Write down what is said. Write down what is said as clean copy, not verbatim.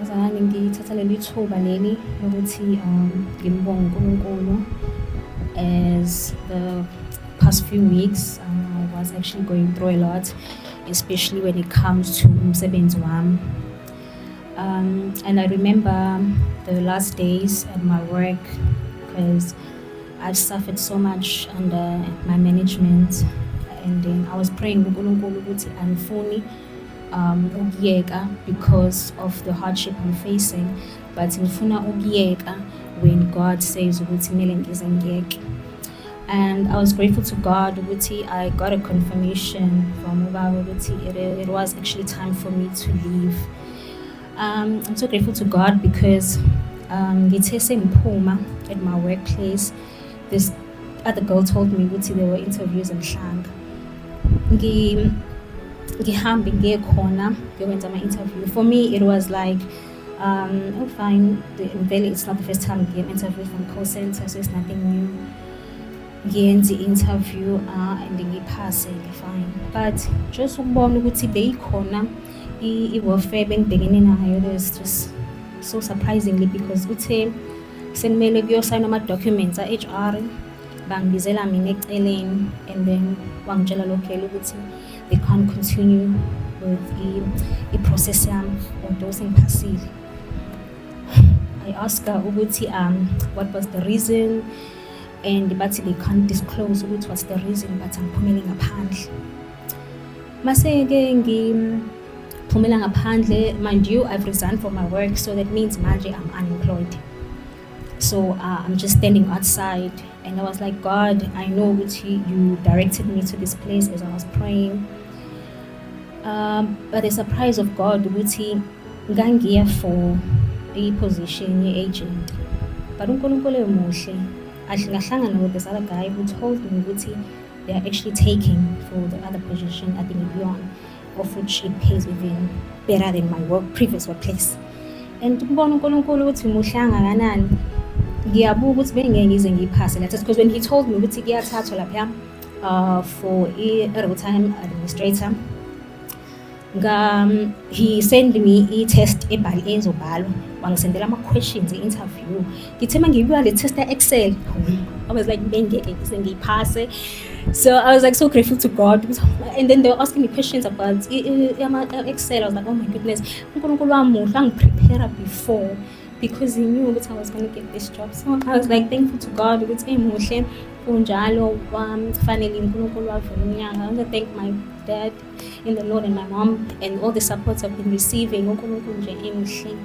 Azange ngithatha leli thuba leli lokuthi ngimbonge uNkulunkulu as the past few weeks I was actually going through a lot, especially when it comes to umsebenzi wami. And I remember the last days at my work because I've suffered so much under my management, and then I was praying uNkulunkulu ukuthi angifuni ukuyeka because of the hardship I'm facing, but ngifuna ukuyeka when God says ukuthi kumele ngize ngiyeke. And I was grateful to God ukuthi I got a confirmation from ubaba ukuthi it was actually time for me to leave. I'm so grateful to God because ngithe sengiphuma at my workplace, this other girl told me ukuthi there were interviews eMhlanga. Ngihambe ngiye khona ngiyokwenza ama-interview. For me it was like oh fine, it's not the first time ngiye interview from call center, so it's nothing new. Ngiyenze i-interview and ngiphase fine, but just ukubona ukuthi beyikhona i-warfare bengibhekene nayo, there's just so surprisingly because kuthe sekumele kuyosayina ama-documents a-HR bangibizela mina eceleni, and then wangitshela lokho ukuthi they can't continue with i-process yami although sengiphasile. I asked her ukuthi what was the reason, and bathi they can't disclose ukuthi what's the reason, but angiphumele ngaphandle. Mase-ke ngiphumela ngaphandle, mind you, I've resigned from my work, so that means manje I'm unemployed. So I'm just standing outside, and I was like, God, I know which you directed me to this place as I was praying. But the surprise of God, which ngangiya for a position agent, but uNkulunkulu emuhle ngahlangana with this other guy who told me ukuthi they are actually taking for the other position at the Beyond, of which it pays even better than my previous workplace. And ukubona uNkulunkulu ukuthi muhle kangakanani, ngiyabuka ukuthi bengeke ngize ngiphase la test, because when he told me ukuthi kuyathathwa lapha for i-real-time administrator, he sent me i-test ezobalwa, wangisendela ama-questions i-interview. Ngithe mangiyibuka le test ya-Excel, I was like bengeke ngize ngiphase. So I was like so grateful to God, and then they were asking me questions about Excel. I was like, oh my goodness, uNkulunkulu wami muhle, wangiprepare before because he knew that I was going to get this job. So I was like thankful to God ukuthi muhle kunjalo, finally uNkulunkulu wavunyanga. I want to thank my dad in the Lord and my mom and all the support I've been receiving. uNkulunkulu nje emuhle.